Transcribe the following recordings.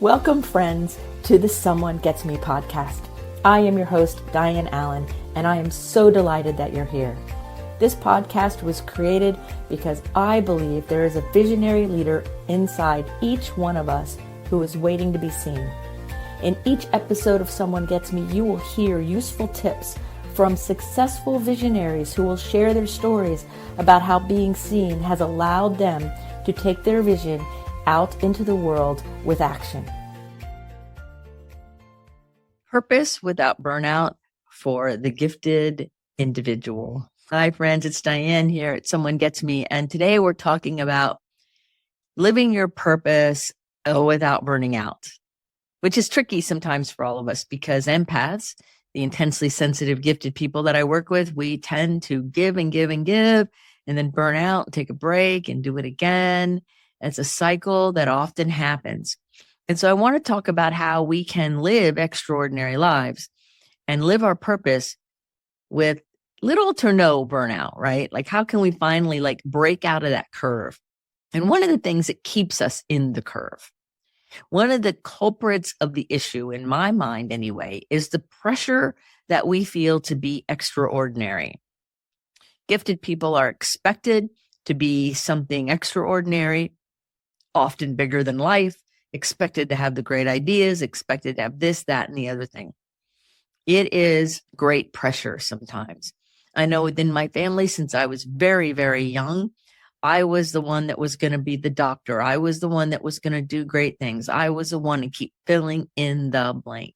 Welcome, friends, to the Someone Gets Me podcast. I am your host, Dianne A, and I am so delighted that you're here. This podcast was created because I believe there is a visionary leader inside each one of us who is waiting to be seen. In each episode of Someone Gets Me, you will hear useful tips from successful visionaries who will share their stories about how being seen has allowed them to take their vision out into the world with action. Purpose without burnout for the gifted individual. Hi, friends. It's Dianne here at Someone Gets Me. And today we're talking about living your purpose without burning out, which is tricky sometimes for all of us because empaths, the intensely sensitive, gifted people that I work with, we tend to give and give and give and then burn out, take a break and do it again. It's a cycle that often happens. And so I want to talk about how we can live extraordinary lives and live our purpose with little to no burnout, right? Like how can we finally break out of that curve? And one of the things that keeps us in the curve, one of the culprits of the issue in my mind anyway, is the pressure that we feel to be extraordinary. Gifted people are expected to be something extraordinary, often bigger than life, expected to have the great ideas, expected to have this, that, and the other thing. It is great pressure sometimes. I know within my family, since I was very, very young, I was the one that was going to be the doctor. I was the one that was going to do great things. I was the one to keep filling in the blank.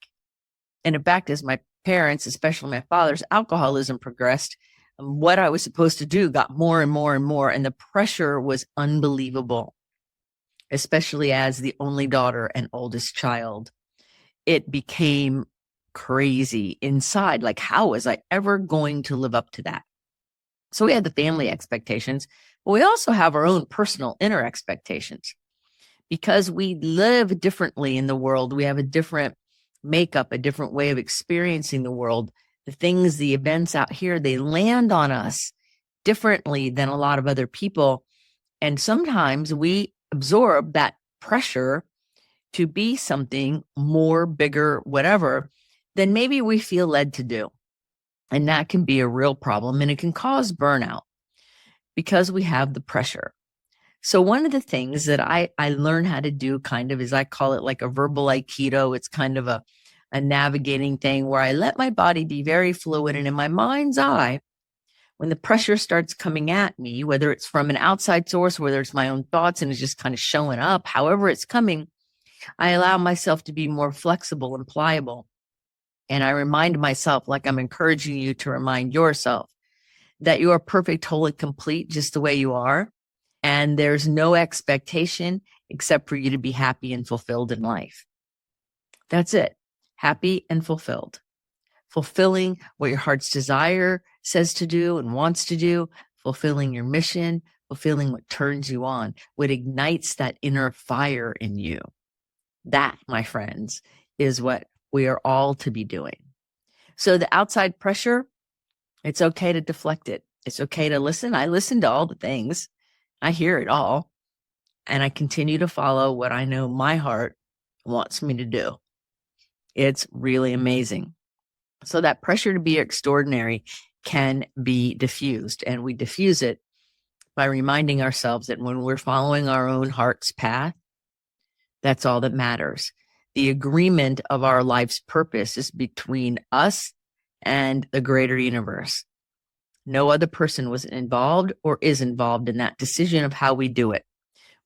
And in fact, as my parents, especially my father's alcoholism progressed, what I was supposed to do got more and more and more. And the pressure was unbelievable, especially as the only daughter and oldest child. It became crazy inside. Like, how was I ever going to live up to that? So we had the family expectations, but we also have our own personal inner expectations. Because we live differently in the world, we have a different makeup, a different way of experiencing the world. The things, the events out here, they land on us differently than a lot of other people. And sometimes we absorb that pressure to be something more, bigger, whatever, than maybe we feel led to do. And that can be a real problem, and it can cause burnout because we have the pressure. So one of the things that I learn how to do kind of is, I call it like a verbal Aikido. It's kind of a navigating thing where I let my body be very fluid. And in my mind's eye, when the pressure starts coming at me, whether it's from an outside source, whether it's my own thoughts and it's just kind of showing up, however it's coming, I allow myself to be more flexible and pliable. And I remind myself, like I'm encouraging you to remind yourself, that you are perfect, wholly complete, just the way you are. And there's no expectation except for you to be happy and fulfilled in life. That's it. Happy and fulfilled. Fulfilling what your heart's desire says to do and wants to do, fulfilling your mission, fulfilling what turns you on, what ignites that inner fire in you. That, my friends, is what we are all to be doing. So the outside pressure, it's okay to deflect it. It's okay to listen. I listen to all the things. I hear it all. And I continue to follow what I know my heart wants me to do. It's really amazing. So that pressure to be extraordinary can be diffused, and we diffuse it by reminding ourselves that when we're following our own heart's path, that's all that matters. The agreement of our life's purpose is between us and the greater universe. No other person was involved or is involved in that decision of how we do it.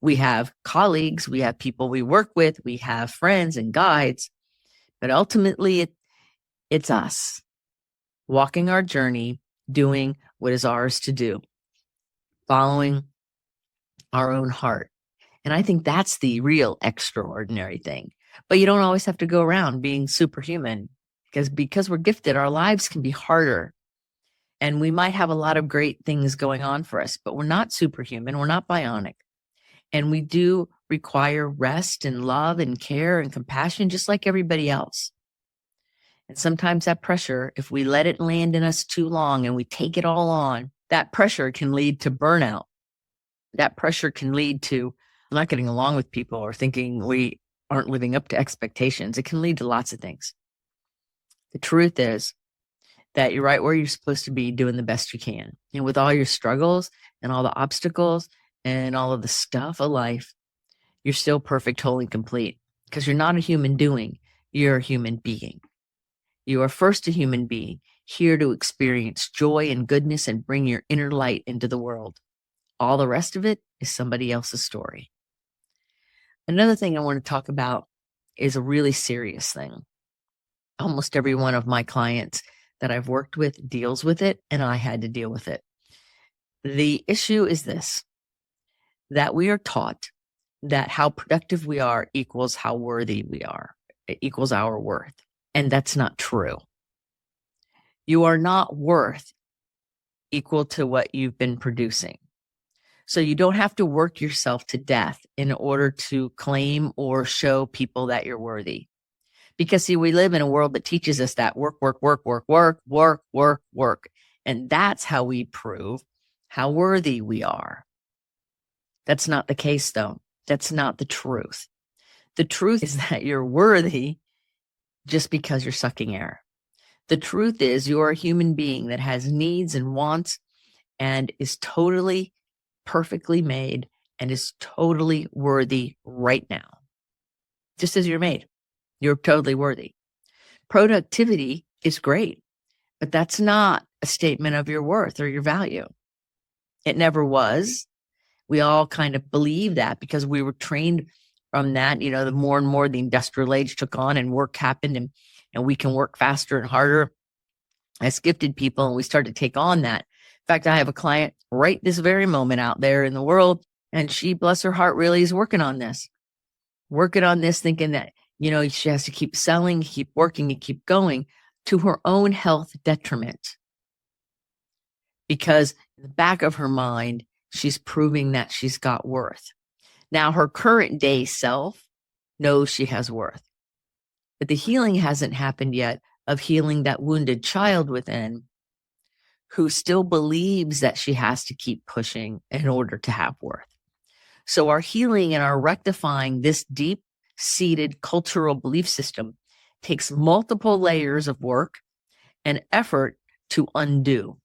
We have colleagues, we have people we work with, we have friends and guides, but ultimately it's us walking our journey, doing what is ours to do, following our own heart. And I think that's the real extraordinary thing. But you don't always have to go around being superhuman, because we're gifted, our lives can be harder. And we might have a lot of great things going on for us, but we're not superhuman. We're not bionic. And we do require rest and love and care and compassion, just like everybody else. And sometimes that pressure, if we let it land in us too long and we take it all on, that pressure can lead to burnout. That pressure can lead to not getting along with people or thinking we aren't living up to expectations, it can lead to lots of things. The truth is that you're right where you're supposed to be, doing the best you can. And with all your struggles and all the obstacles and all of the stuff of life, you're still perfect, whole, and complete, because you're not a human doing, you're a human being. You are first a human being, here to experience joy and goodness and bring your inner light into the world. All the rest of it is somebody else's story. Another thing I want to talk about is a really serious thing. Almost every one of my clients that I've worked with deals with it, and I had to deal with it. The issue is this, that we are taught that how productive we are equals how worthy we are. It equals our worth. And that's not true. You are not worth equal to what you've been producing. So you don't have to work yourself to death in order to claim or show people that you're worthy. Because see, we live in a world that teaches us that work. And that's how we prove how worthy we are. That's not the case, though. That's not the truth. The truth is that you're worthy just because you're sucking air. The truth is you're a human being that has needs and wants and is totally perfectly made and is totally worthy right now. Just as you're made, you're totally worthy. Productivity is great, but that's not a statement of your worth or your value. It never was. We all kind of believe that because we were trained from that. The more and more the industrial age took on and work happened and we can work faster and harder as gifted people, and we started to take on that. In fact, I have a client right this very moment out there in the world, and she, bless her heart, really is working on this, thinking that, she has to keep selling, keep working, and keep going to her own health detriment. Because in the back of her mind, she's proving that she's got worth. Now, her current day self knows she has worth, but the healing hasn't happened yet of healing that wounded child within who still believes that she has to keep pushing in order to have worth. So our healing and our rectifying this deep-seated cultural belief system takes multiple layers of work and effort to undo.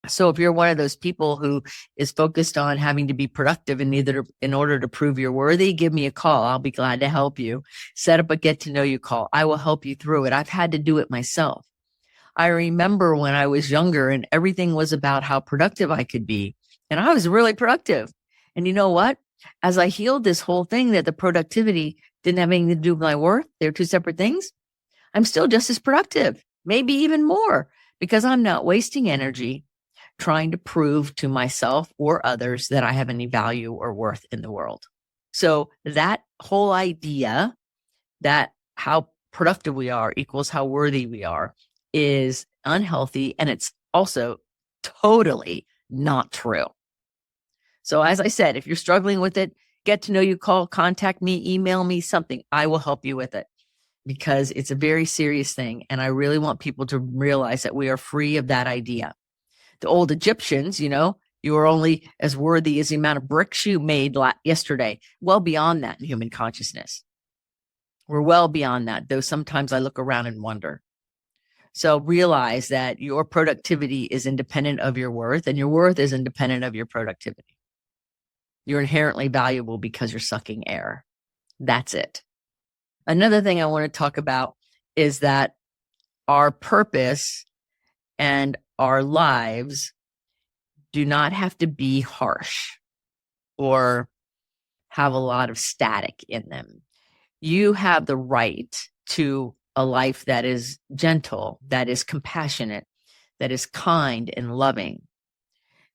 So if you're one of those people who is focused on having to be productive in order to prove you're worthy, give me a call. I'll be glad to help you. Set up a get to know you call. I will help you through it. I've had to do it myself. I remember when I was younger and everything was about how productive I could be. And I was really productive. And you know what? As I healed this whole thing that the productivity didn't have anything to do with my worth, they're two separate things, I'm still just as productive, maybe even more, because I'm not wasting energy trying to prove to myself or others that I have any value or worth in the world. So that whole idea that how productive we are equals how worthy we are is unhealthy, and it's also totally not true. So as I said, if you're struggling with it, get to know you call, contact me, email me something. I will help you with it because it's a very serious thing. And I really want people to realize that we are free of that idea. The old Egyptians, you are only as worthy as the amount of bricks you made yesterday. Well beyond that in human consciousness. We're well beyond that, though sometimes I look around and wonder. So realize that your productivity is independent of your worth, and your worth is independent of your productivity. You're inherently valuable because you're sucking air. That's it. Another thing I want to talk about is that our purpose and our lives do not have to be harsh or have a lot of static in them. You have the right to a life that is gentle, that is compassionate, that is kind and loving.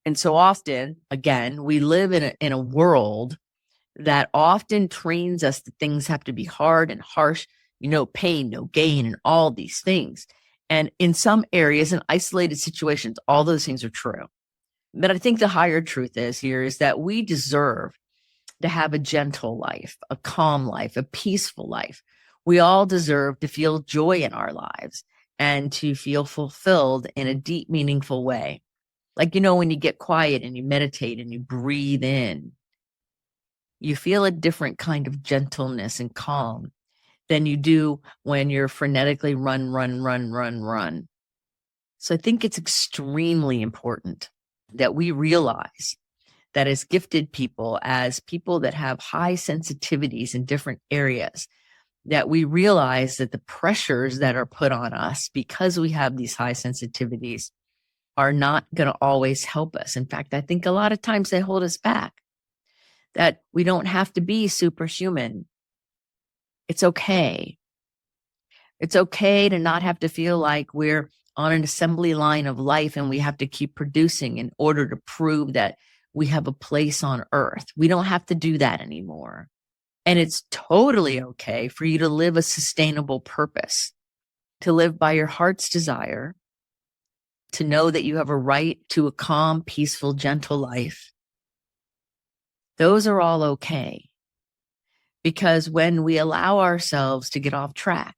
And so often, again, we live in a world that often trains us that things have to be hard and harsh, pain, no gain, and all these things. And in some areas, in isolated situations, all those things are true. But I think the higher truth is that we deserve to have a gentle life, a calm life, a peaceful life. We all deserve to feel joy in our lives and to feel fulfilled in a deep, meaningful way. Like, when you get quiet and you meditate and you breathe in, You feel a different kind of gentleness and calm than you do when you're frenetically run, run, run, run, run. So I think it's extremely important that we realize that as gifted people, as people that have high sensitivities in different areas, that we realize that the pressures that are put on us because we have these high sensitivities are not going to always help us. In fact, I think a lot of times they hold us back, that we don't have to be superhuman. It's okay. It's okay to not have to feel like we're on an assembly line of life and we have to keep producing in order to prove that we have a place on earth. We don't have to do that anymore. And it's totally okay for you to live a sustainable purpose, to live by your heart's desire, to know that you have a right to a calm, peaceful, gentle life. Those are all okay. Because when we allow ourselves to get off track,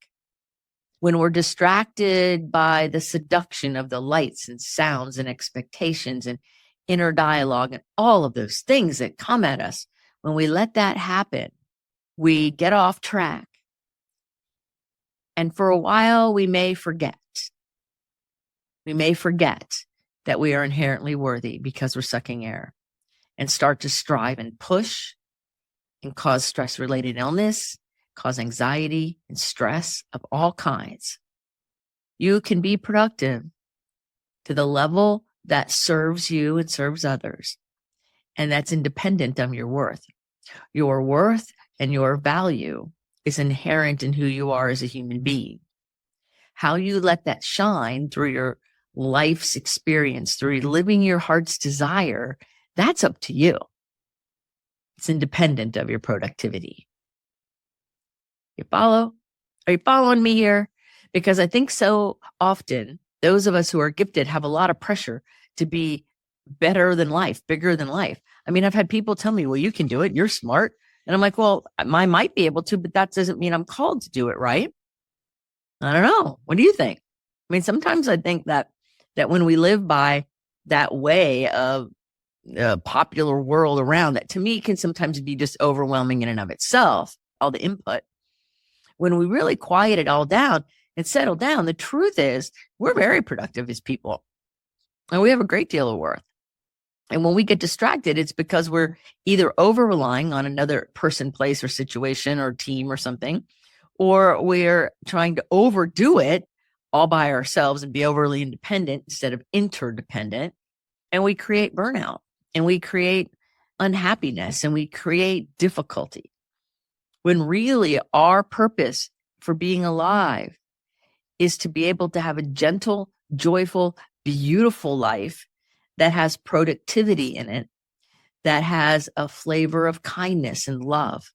when we're distracted by the seduction of the lights and sounds and expectations and inner dialogue and all of those things that come at us, when we let that happen, we get off track. And for a while, we may forget. We may forget that we are inherently worthy because we're sucking air, and start to strive and push and cause stress-related illness, cause anxiety and stress of all kinds. You can be productive to the level that serves you and serves others, and that's independent of your worth. Your worth and your value is inherent in who you are as a human being. How you let that shine through your life's experience, through living your heart's desire, that's up to you. It's independent of your productivity. You follow? Are you following me here? Because I think so often, those of us who are gifted have a lot of pressure to be better than life, bigger than life. I mean, I've had people tell me, well, you can do it. You're smart. And I'm like, well, I might be able to, but that doesn't mean I'm called to do it, right? I don't know. What do you think? I mean, sometimes I think that when we live by that way of the popular world around, that to me can sometimes be just overwhelming in and of itself, all the input. When we really quiet it all down and settle down, the truth is we're very productive as people and we have a great deal of worth. And when we get distracted, it's because we're either over relying on another person, place, or situation or team or something, or we're trying to overdo it all by ourselves and be overly independent instead of interdependent. And we create burnout and we create unhappiness and we create difficulty. When really our purpose for being alive is to be able to have a gentle, joyful, beautiful life that has productivity in it, that has a flavor of kindness and love,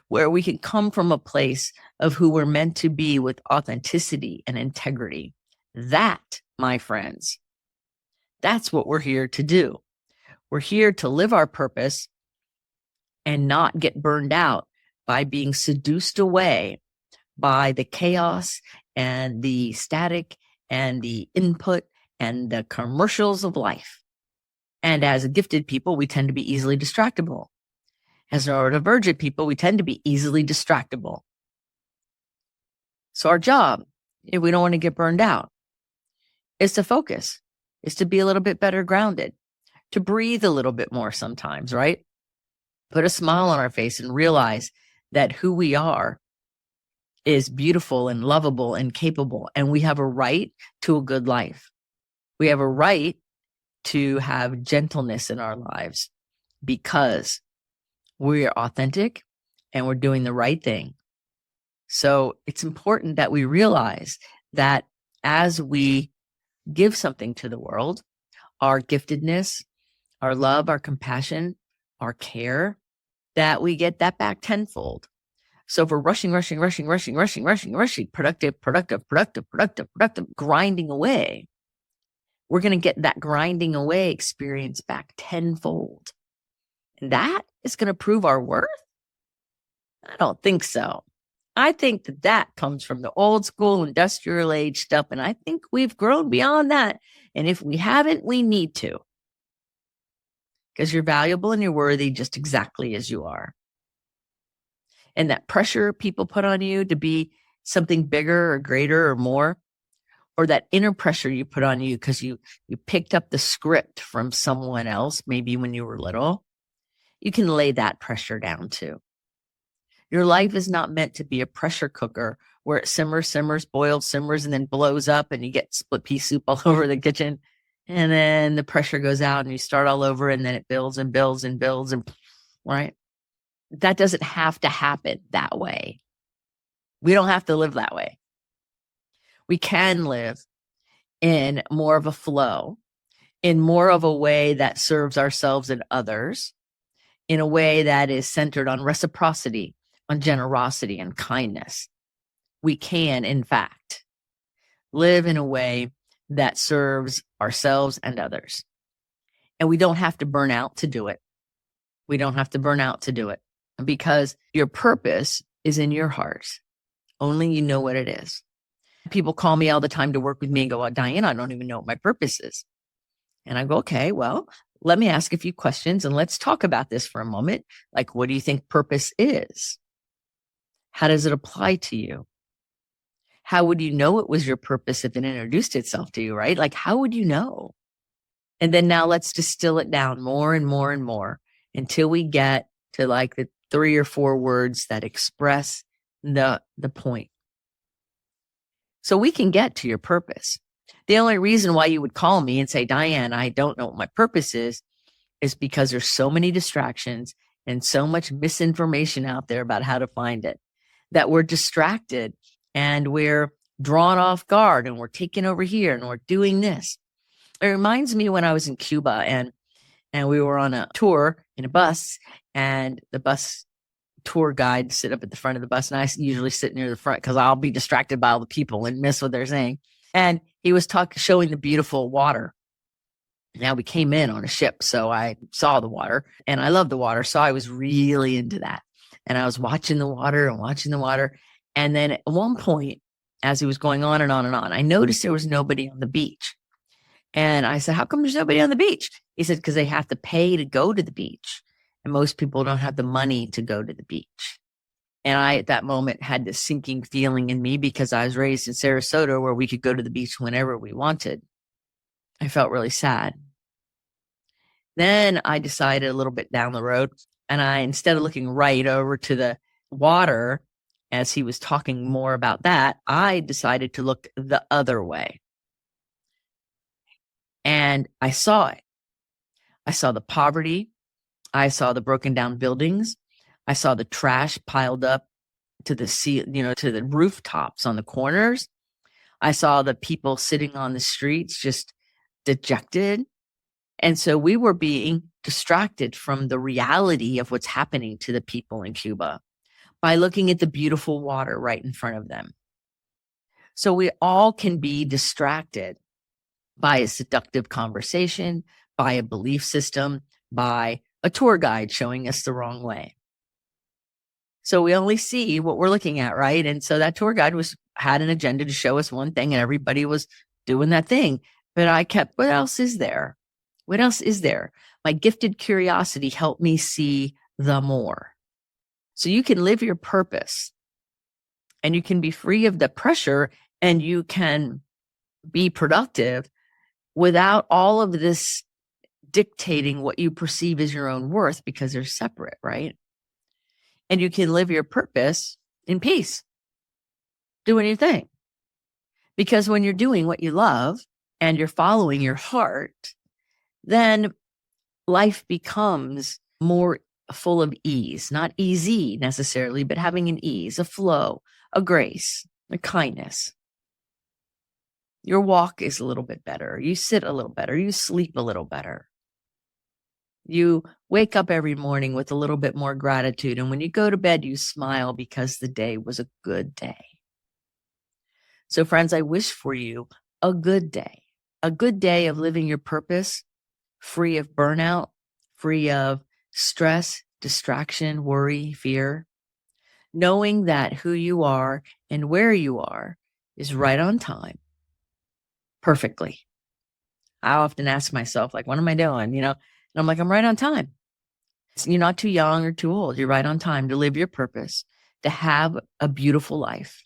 where we can come from a place of who we're meant to be with authenticity and integrity. That, my friends, that's what we're here to do. We're here to live our purpose and not get burned out by being seduced away by the chaos and the static and the input and the commercials of life. And as gifted people, we tend to be easily distractible. As neurodivergent people, we tend to be easily distractible. So our job, if we don't want to get burned out, is to focus, is to be a little bit better grounded, to breathe a little bit more sometimes, right? Put a smile on our face and realize that who we are is beautiful and lovable and capable, and we have a right to a good life. We have a right to have gentleness in our lives because we're authentic and we're doing the right thing. So it's important that we realize that as we give something to the world, our giftedness, our love, our compassion, our care, that we get that back tenfold. So if we're rushing, productive, grinding away, we're going to get that grinding away experience back tenfold. And that is going to prove our worth? I don't think so. I think that comes from the old school industrial age stuff. And I think we've grown beyond that. And if we haven't, we need to. because you're valuable and you're worthy just exactly as you are. And that pressure people put on you to be something bigger or greater or more, or that inner pressure you put on you because you picked up the script from someone else, maybe when you were little, you can lay that pressure down too. Your life is not meant to be a pressure cooker where it simmers, boils, simmers, and then blows up and you get split pea soup all over the kitchen. And then the pressure goes out and you start all over, and then it builds and builds and builds, and right? That doesn't have to happen that way. We don't have to live that way. We can live in more of a flow, in more of a way that serves ourselves and others, in a way that is centered on reciprocity, on generosity and kindness. We can, in fact, live in a way that serves ourselves and others. And we don't have to burn out to do it. We don't have to burn out to do it, because your purpose is in your heart. Only you know what it is. People call me all the time to work with me and go, "Oh, Diane, I don't even know what my purpose is." And I go, "Okay, well, let me ask a few questions and let's talk about this for a moment. Like, what do you think purpose is? How does it apply to you? How would you know it was your purpose if it introduced itself to you, right? Like, how would you know?" And then now let's distill it down more and more and more until we get to like the 3 or 4 words that express the point. So we can get to your purpose. The only reason why you would call me and say, "Diane, I don't know what my purpose is because there's so many distractions and so much misinformation out there about how to find it, that we're distracted and we're drawn off guard and we're taken over here and we're doing this." It reminds me when I was in Cuba and we were on a tour in a bus, and the bus tour guide sit up at the front of the bus, and I usually sit near the front because I'll be distracted by all the people and miss what they're saying. And he was showing the beautiful water. Now we came in on a ship, so I saw the water, and I love the water, so I was really into that. And I was watching the water and watching the water. And then at one point, as he was going on and on and on, I noticed there was nobody on the beach. And I said, "How come there's nobody on the beach?" He said, "Because they have to pay to go to the beach. And most people don't have the money to go to the beach." And I, at that moment, had this sinking feeling in me because I was raised in Sarasota where we could go to the beach whenever we wanted. I felt really sad. Then I decided a little bit down the road, and I, instead of looking right over to the water as he was talking more about that, I decided to look the other way. And I saw it. I saw the poverty. I saw the broken down buildings. I saw the trash piled up to the to the rooftops on the corners. I saw the people sitting on the streets just dejected. And so we were being distracted from the reality of what's happening to the people in Cuba by looking at the beautiful water right in front of them. So we all can be distracted by a seductive conversation, by a belief system, by a tour guide showing us the wrong way. So we only see what we're looking at, right? And so that tour guide had an agenda to show us one thing, and everybody was doing that thing. But I kept, what else is there? What else is there? My gifted curiosity helped me see the more. So you can live your purpose, and you can be free of the pressure, and you can be productive without all of this dictating what you perceive as your own worth, because they're separate, right? And you can live your purpose in peace, doing your thing. Because when you're doing what you love and you're following your heart, then life becomes more full of ease, not easy necessarily, but having an ease, a flow, a grace, a kindness. Your walk is a little bit better. You sit a little better. You sleep a little better. You wake up every morning with a little bit more gratitude. And when you go to bed, you smile because the day was a good day. So friends, I wish for you a good day of living your purpose, free of burnout, free of stress, distraction, worry, fear, knowing that who you are and where you are is right on time, perfectly. I often ask myself, like, what am I doing? And I'm like, I'm right on time. You're not too young or too old. You're right on time to live your purpose, to have a beautiful life,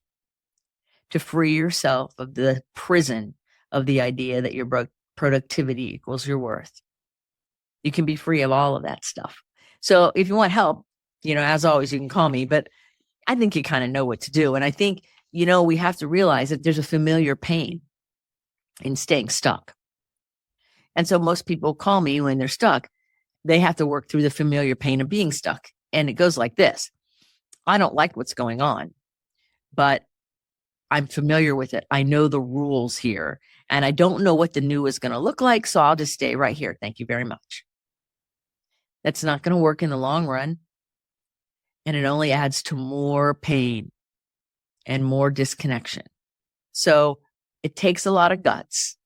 to free yourself of the prison of the idea that your productivity equals your worth. You can be free of all of that stuff. So if you want help, as always, you can call me, but I think you kind of know what to do. And I think, we have to realize that there's a familiar pain in staying stuck. And so most people call me when they're stuck. They have to work through the familiar pain of being stuck. And it goes like this. I don't like what's going on, but I'm familiar with it. I know the rules here, and I don't know what the new is going to look like. So I'll just stay right here. Thank you very much. That's not going to work in the long run. And it only adds to more pain and more disconnection. So it takes a lot of guts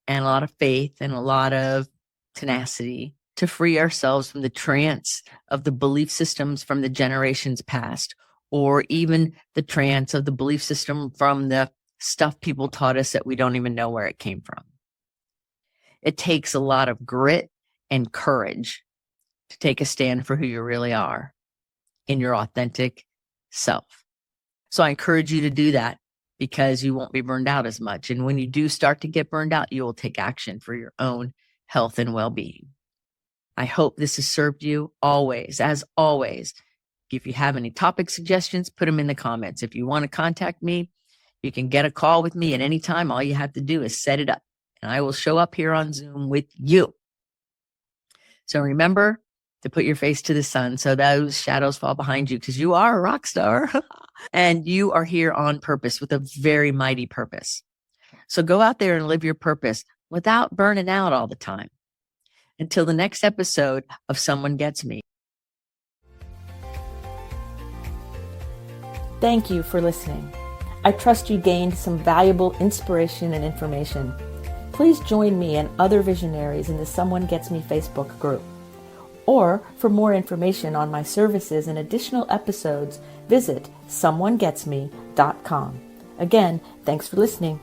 and a lot of faith and a lot of tenacity to free ourselves from the trance of the belief systems from the generations past, or even the trance of the belief system from the stuff people taught us that we don't even know where it came from. It takes a lot of grit and courage to take a stand for who you really are in your authentic self. So I encourage you to do that, because you won't be burned out as much. And when you do start to get burned out, you will take action for your own health and well-being. I hope this has served you always. As always, if you have any topic suggestions, put them in the comments. If you want to contact me, you can get a call with me at any time. All you have to do is set it up, and I will show up here on Zoom with you. So remember to put your face to the sun so those shadows fall behind you, because you are a rock star and you are here on purpose with a very mighty purpose. So go out there and live your purpose without burning out all the time. Until the next episode of Someone Gets Me. Thank you for listening. I trust you gained some valuable inspiration and information. Please join me and other visionaries in the Someone Gets Me Facebook group. Or for more information on my services and additional episode's, visit someonegetsme.com. Again, thanks for listening.